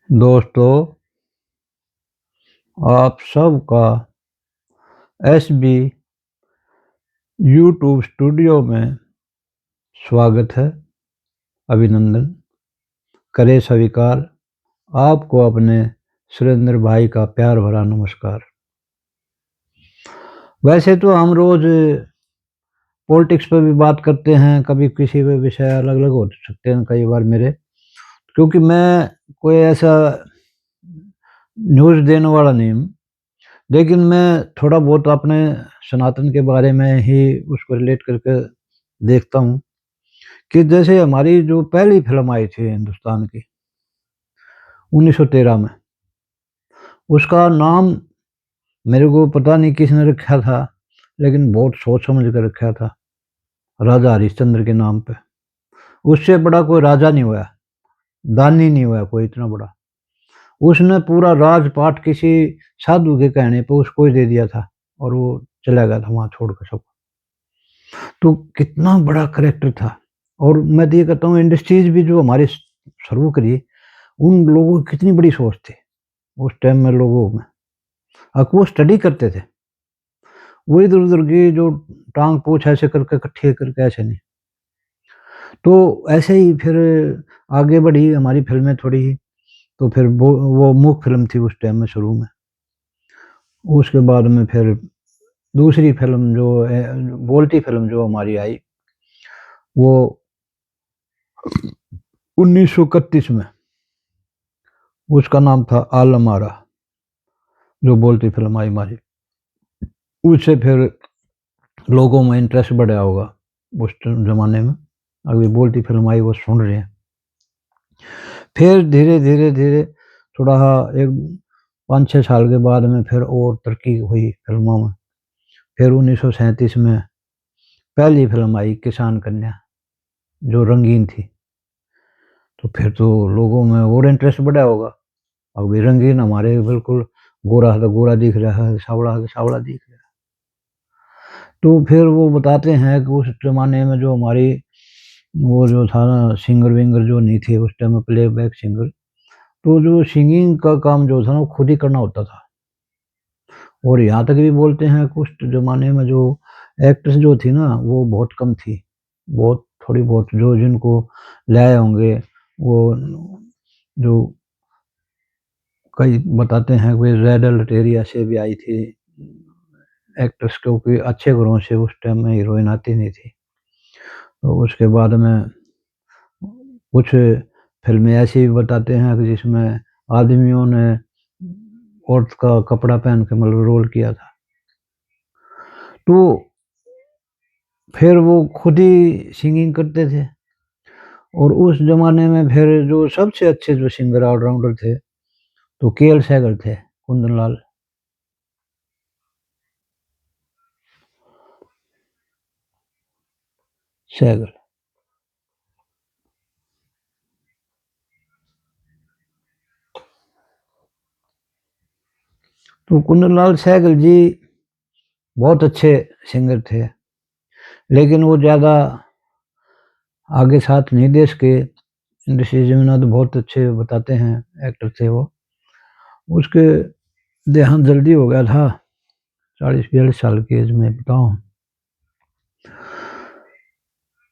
दोस्तों, आप सबका एसबी यूट्यूब स्टूडियो में स्वागत है। अभिनंदन करे स्वीकार। आपको अपने सुरेंद्र भाई का प्यार भरा नमस्कार। वैसे तो हम रोज पॉलिटिक्स पर भी बात करते हैं, कभी किसी भी विषय अलग अलग हो सकते हैं कई बार मेरे, क्योंकि मैं कोई ऐसा न्यूज़ देने वाला नहीं हूँ, लेकिन मैं थोड़ा बहुत अपने सनातन के बारे में ही उसको रिलेट करके देखता हूँ कि जैसे हमारी जो पहली फिल्म आई थी हिंदुस्तान की 1913 में, उसका नाम मेरे को पता नहीं किसने रखा था, लेकिन बहुत सोच समझ कर रखा था, राजा हरिश्चंद्र के नाम पे। उससे बड़ा कोई राजा नहीं हुआ, दानी नहीं हुआ कोई इतना बड़ा। उसने पूरा राजपाट किसी साधु के कहने पे उसको ही दे दिया था और वो चला गया था वहां छोड़कर सब। तो कितना बड़ा करेक्टर था। और मैं तो ये कहता हूँ इंडस्ट्रीज भी जो हमारे शुरू करी, उन लोगों की कितनी बड़ी सोच थी उस टाइम में लोगों में। अब वो स्टडी करते थे, वो इधर उधर की जो टांग पूछ ऐसे करके इकट्ठे करके ऐसे नहीं। तो ऐसे ही फिर आगे बढ़ी हमारी फिल्में थोड़ी ही। तो फिर वो मूक फिल्म थी उस टाइम में शुरू में। उसके बाद में फिर दूसरी फिल्म जो बोलती फिल्म जो हमारी आई, वो 1931 में, उसका नाम था आलम आरा, जो बोलती फिल्म आई हमारी। उससे फिर लोगों में इंटरेस्ट बढ़ा होगा उस जमाने में। अभी बोलती फिल्म आई वो सुन रहे हैं। फिर धीरे धीरे धीरे थोड़ा एक 5-6 साल के बाद में फिर और तरक्की हुई फिल्मों में। फिर 1937 में पहली फिल्म आई किसान कन्या, जो रंगीन थी। तो फिर तो लोगों में और इंटरेस्ट बढ़ा होगा। अभी रंगीन हमारे बिल्कुल गोरा है तो गोरा दिख रहा है, सावड़ा है तो सावड़ा दिख रहा है। तो फिर वो बताते हैं कि उस जमाने में जो हमारी वो जो था ना, सिंगर विंगर जो नहीं थे उस टाइम में, प्लेबैक सिंगर, तो जो सिंगिंग का काम जो था ना वो खुद ही करना होता था। और यहाँ तक भी बोलते हैं कि उस जमाने में जो एक्ट्रेस जो थी ना वो बहुत कम थी, बहुत थोड़ी बहुत जो जिनको लाए होंगे वो, जो कई बताते हैं कि रेड अलर्ट एरिया से भी आई थी एक्ट्रेस, क्योंकि अच्छे घरों से उस टाइम में हीरोइन आती नहीं थी। तो उसके बाद में कुछ फिल्में ऐसी भी बताते हैं कि जिसमें आदमियों ने औरत का कपड़ा पहन के मतलब रोल किया था। तो फिर वो खुद ही सिंगिंग करते थे। और उस जमाने में फिर जो सबसे अच्छे जो सिंगर ऑलराउंडर थे, तो केएल सहगल थे, कुंदन लाल। सहगल। तो कुंदन लाल सहगल जी बहुत अच्छे सिंगर थे, लेकिन वो ज़्यादा आगे साथ नहीं देश के इंडस्ट्रीज में ना। तो बहुत अच्छे बताते हैं एक्टर थे वो। उसके देहांत जल्दी हो गया था 40-42 साल की एज में, बताओ।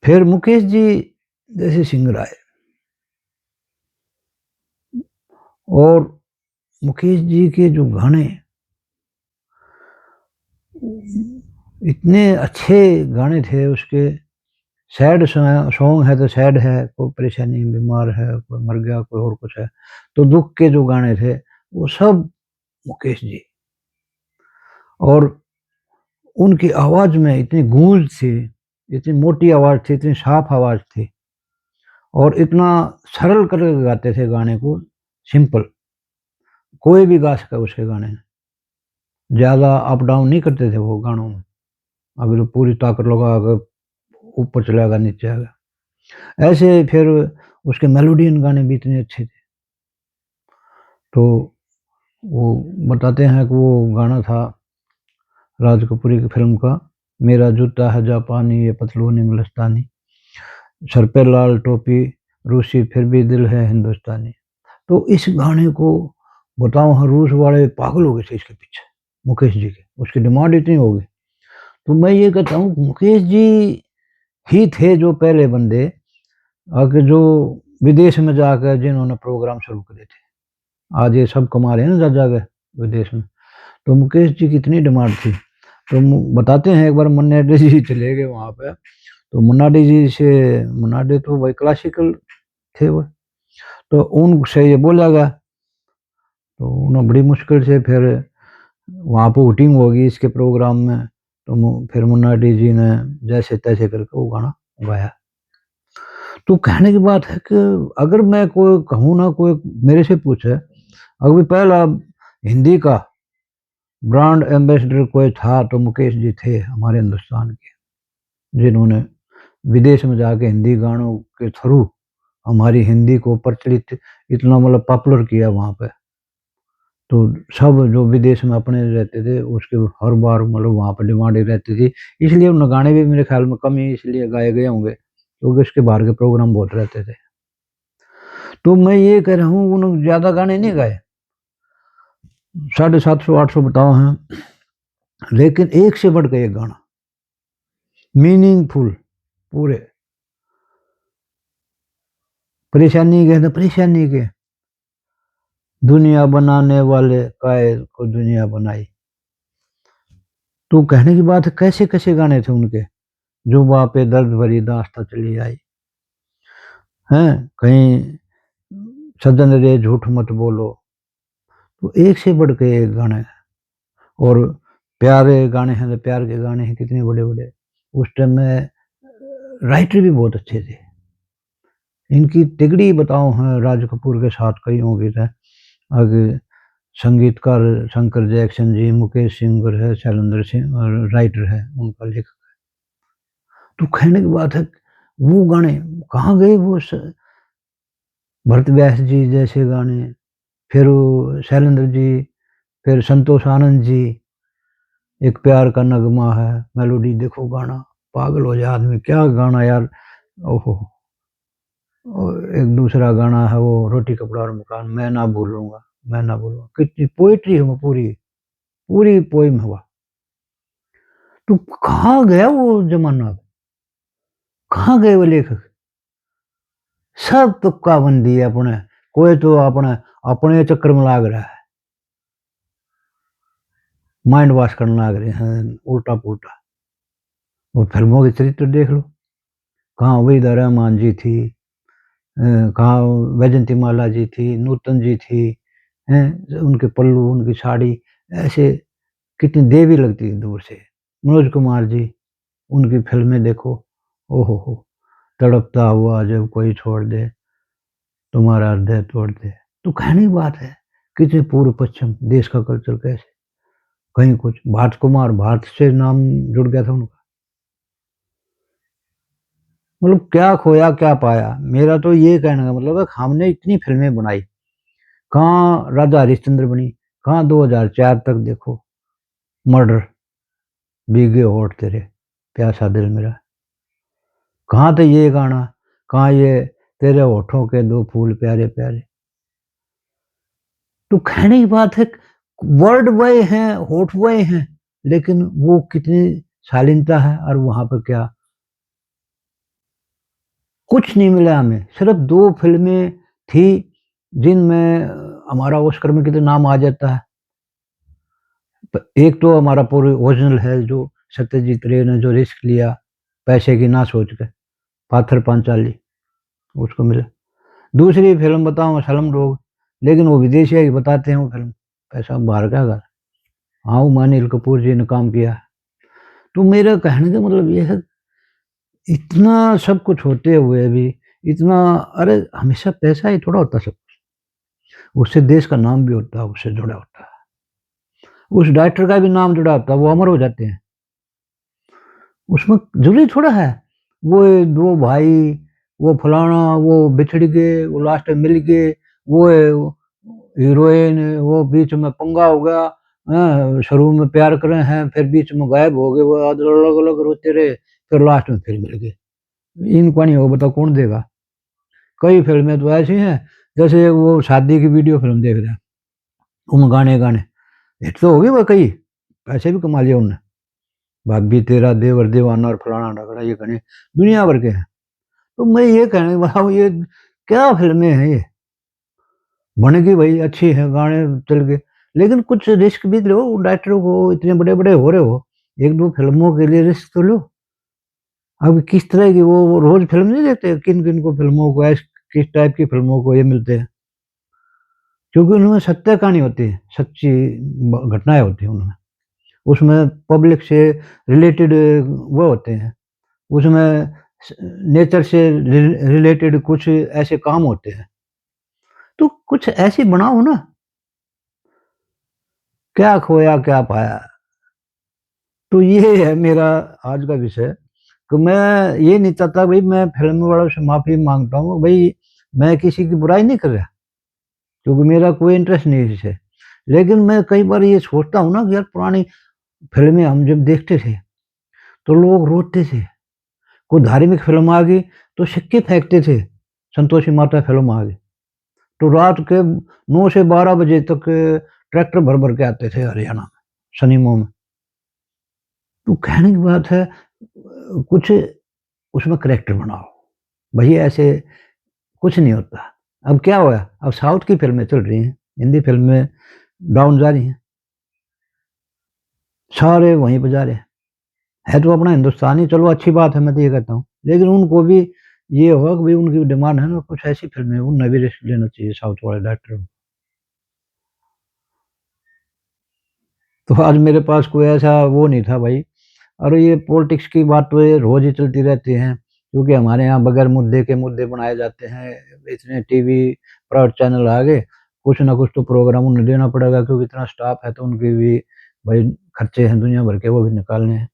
फिर मुकेश जी जैसे सिंगर आए, और मुकेश जी के जो गाने, इतने अच्छे गाने थे उसके। सैड सॉन्ग है तो सैड है, कोई परेशानी बीमार है, कोई मर गया, कोई और कुछ है, तो दुख के जो गाने थे वो सब मुकेश जी। और उनकी आवाज में इतनी गूंज थी, इतनी मोटी आवाज थी, इतनी साफ आवाज थी, और इतना सरल करके गाते थे गाने को, सिंपल। कोई भी गा सका उसके गाने, ज्यादा अप डाउन नहीं करते थे वो गानों में। अभी तो पूरी ताकत लगा कर ऊपर चला गया, नीचे आ गया, ऐसे। फिर उसके मेलोडियन गाने भी इतने अच्छे थे। तो वो बताते हैं कि वो गाना था राज कपूर की फिल्म का, मेरा जूता है जापानी ये पतलून इंग्लिस्तानी, सर पे लाल टोपी रूसी फिर भी दिल है हिंदुस्तानी। तो इस गाने को बताओ, हाँ रूस वाले पागल हो गए थे इसके पीछे, मुकेश जी के, उसकी डिमांड इतनी हो गई। तो मैं ये कहता हूँ मुकेश जी ही थे जो पहले बंदे जो विदेश में जाकर जिन्होंने प्रोग्राम शुरू करे थे। आज ये सब कमा रहे हैं ना जा के विदेश में। तो मुकेश जी की इतनी डिमांड थी। तो बताते हैं एक बार मुन्ना डे जी चले गए वहाँ पे। तो मुन्ना डे जी से, मुन्ना डे तो वही क्लासिकल थे वो, तो उनसे ये बोला गया। तो उन्होंने बड़ी मुश्किल से फिर वहाँ पे वोटिंग होगी इसके प्रोग्राम में। तो फिर मुन्ना डे जी ने जैसे तैसे करके वो गाना गाया। तो कहने की बात है कि अगर मैं कोई कहूँ ना, कोई मेरे से पूछे अभी पहला हिंदी का ब्रांड एम्बेसडर कोई था तो मुकेश जी थे हमारे हिंदुस्तान के, जिन्होंने विदेश में जाके हिंदी गानों के थ्रू हमारी हिंदी को प्रचलित इतना मतलब पॉपुलर किया वहाँ पे। तो सब जो विदेश में अपने रहते थे उसके हर बार मतलब वहाँ पर डिमांड रहती थी, इसलिए उन गाने भी मेरे ख्याल में कम ही इसलिए गाए गए होंगे क्योंकि उसके बाहर के प्रोग्राम बहुत रहते थे। तो मैं ये कह रहा हूँ उन्होंने ज़्यादा गाने नहीं गाए, 750-800 बताओ हैं, लेकिन एक से बढ़ के एक गाना मीनिंगफुल पूरे। परेशानी के तो परेशानी के, दुनिया बनाने वाले कायर को दुनिया बनाई। तो कहने की बात है कैसे कैसे गाने थे उनके, जो वहाँ पे दर्द भरी दास्तां चली आई हैं, कहीं सज्जन रे झूठ मत बोलो। तो एक से बढ़ के एक गाने। और प्यारे गाने हैं तो प्यार के गाने हैं कितने बड़े बड़े। उस टाइम में राइटर भी बहुत अच्छे थे। इनकी तिगड़ी बताओ हैं राज कपूर के साथ कई होगी थे। आगे संगीतकार शंकर जैक्सन जी, मुकेश सिंगर है, शैलेंद्र सिंह और राइटर है उनका लेखक। तो कहने की बात है वो गाने कहाँ गए वो भरत व्यास जी जैसे गाने, फिर वो शैलेंद्र जी, फिर संतोष आनंद जी, एक प्यार का नगमा है, मेलोडी देखो गाना पागल हो जाए आदमी, क्या गाना यार। ओहो। और एक दूसरा गाना है वो रोटी कपड़ा और मकान, मैं ना भूलूंगा, मैं ना भूलूंगा, कितनी पोइट्री है वो, पूरी पूरी पोइम है वो। तो कहाँ गया वो जमाना, कहाँ गए वो लेखक, सब तुक्का बंदी है अपने, कोई तो अपने अपने चक्कर में लाग रहा है, माइंड वॉश करने लाग रहे हैं उल्टा पुल्टा। वो फिल्मों के चरित्र देख लो, कहाँ वहीदा रहमान जी थी, कहाँ वैजंती माला जी थी, नूतन जी थी, हैं उनके पल्लू उनकी साड़ी ऐसे कितनी देवी लगती थी दूर से। मनोज कुमार जी, उनकी फिल्में देखो, ओहो हो, तड़पता हुआ जब कोई छोड़ दे, तुम्हारा हृदय तोड़ दे। तो कहने की बात है कितने पूर्व पश्चिम देश का कल्चर कैसे, कहीं कुछ भारत कुमार, भारत से नाम जुड़ गया था उनका। मतलब क्या खोया क्या पाया, मेरा तो ये कहने का मतलब है हमने इतनी फिल्में बनाई, कहाँ राजा हरिश्चंद्र बनी, कहाँ 2004 तक देखो मर्डर, भीगे होठ तेरे, प्यासा दिल मेरा, कहाँ थे ये गाना, कहाँ ये तेरे होठों के दो फूल प्यारे प्यारे। तो कहने की बात है वर्ड वही हैं, होठ वही हैं, लेकिन वो कितनी शालीनता है। और वहां पर क्या कुछ नहीं मिला हमें, सिर्फ 2 फिल्में थी जिनमें हमारा ऑस्कर में कितना नाम आ जाता है। एक तो हमारा पूरी ओरिजिनल है जो सत्यजीत रे ने जो रिस्क लिया पैसे की ना सोच के, पाथर पांचाली, उसको मिला। दूसरी फिल्म बताऊं सलम डोग, लेकिन वो विदेशी ही बताते हैं वो फिल्म, पैसा बाहर का था। हाँ वो अनिल कपूर जी ने काम किया। तो मेरा कहने का मतलब ये है इतना सब कुछ होते हुए भी इतना, अरे हमेशा पैसा ही थोड़ा होता सब, उससे देश का नाम भी होता है, उससे जुड़ा होता है, उस डायरेक्टर का भी नाम जुड़ा होता है, वो अमर हो जाते हैं। उसमें जरूरी थोड़ा है वो 2 भाई, वो फलाना वो बिछड़ गए, वो लास्ट में मिल गए, वो हीरोइन वो बीच में पंगा हो गया, शुरू में प्यार करे हैं फिर बीच में गायब हो गए, वो अलग अलग रोते रहे, फिर लास्ट में फिर मिल गए। इनको नहीं होगा बताओ कौन देगा। कई फिल्में तो ऐसी हैं जैसे वो शादी की वीडियो फिल्म देख रहे हैं, उन गाने गाने हिट तो होगी, वो कई पैसे भी कमा लिए उनने। भाभी तेरा देवर दीवाना और फलाना ढाकड़ा, ये गाने दुनिया भर के हैं। तो मैं ये कहने वाला हूँ, ये क्या फिल्में हैं ये? बनेगी भाई, अच्छी है, गाने चल गए, लेकिन कुछ रिस्क भी लो। डायरेक्टर को इतने बड़े बड़े हो रहे हो, एक दो फिल्मों के लिए रिस्क तो लो। अब किस तरह की वो रोज फिल्म नहीं देखते, किन किन को फिल्मों को किस टाइप की फिल्मों को ये मिलते हैं, क्योंकि उनमें सत्य कहानी होती है, सच्ची घटनाएं होती हैं उनमें। उसमें पब्लिक से रिलेटेड वो होते हैं, उसमें नेचर से रिलेटेड कुछ ऐसे काम होते हैं। तो कुछ ऐसी बनाओ ना, क्या खोया क्या पाया। तो ये है मेरा आज का विषय, कि मैं ये नहीं चाहता भाई, मैं फिल्म वालों से माफी मांगता हूँ भाई, मैं किसी की बुराई नहीं कर रहा, क्योंकि मेरा कोई इंटरेस्ट नहीं है इसे। लेकिन मैं कई बार ये सोचता हूँ ना कि यार, पुरानी फिल्में हम जब देखते थे तो लोग रोते थे। कोई धार्मिक फिल्म आ गई तो सिक्के फेंकते थे, संतोषी माता फिल्म आ गई तो रात के 9 से 12 बजे तक ट्रैक्टर भर भर के आते थे हरियाणा में, सनीमो में। तो कहने की बात है, कुछ उसमें करेक्टर बनाओ भैया, ऐसे कुछ नहीं होता। अब क्या हुआ, अब साउथ की फिल्में चल रही हैं, हिंदी फिल्में डाउन जा रही हैं, सारे वहीं पर जा रहे हैं। है तो अपना हिंदुस्तानी, चलो अच्छी बात है, मैं तो ये कहता हूँ, लेकिन उनको भी ये होगा कि भाई उनकी डिमांड है ना, कुछ ऐसी फिल्में उन्हें भी रिस्क लेना चाहिए साउथ वाले डायरेक्टर को। तो आज मेरे पास कोई ऐसा वो नहीं था भाई। और ये पॉलिटिक्स की बात तो ये रोज ही चलती रहती है, क्योंकि हमारे यहाँ बगैर मुद्दे के मुद्दे बनाए जाते हैं। इतने टीवी प्राइवेट चैनल आ गए, कुछ ना कुछ तो प्रोग्राम उन्हें देना पड़ेगा, क्योंकि इतना स्टाफ है तो उनके भी भाई खर्चे हैं दुनिया भर के, वो भी निकालने हैं।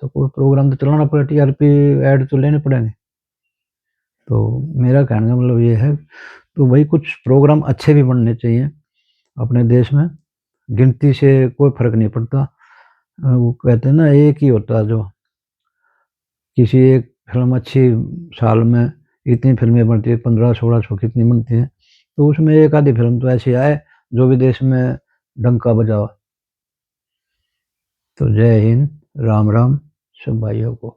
तो कोई प्रोग्राम तो चलाना पड़ेगा, टीआरपी ऐड तो लेने पड़ेंगे। तो मेरा कहने का मतलब ये है, तो भाई कुछ प्रोग्राम अच्छे भी बनने चाहिए अपने देश में, गिनती से कोई फर्क नहीं पड़ता। वो कहते हैं ना, एक ही होता है जो, किसी एक फिल्म अच्छी, साल में इतनी फिल्में बनती है, 1500-1600 कितनी बनती हैं, तो उसमें एक आधी फिल्म तो ऐसी आए जो विदेश में डंका बजाओ। तो जय हिंद, राम राम सब भाइयों को।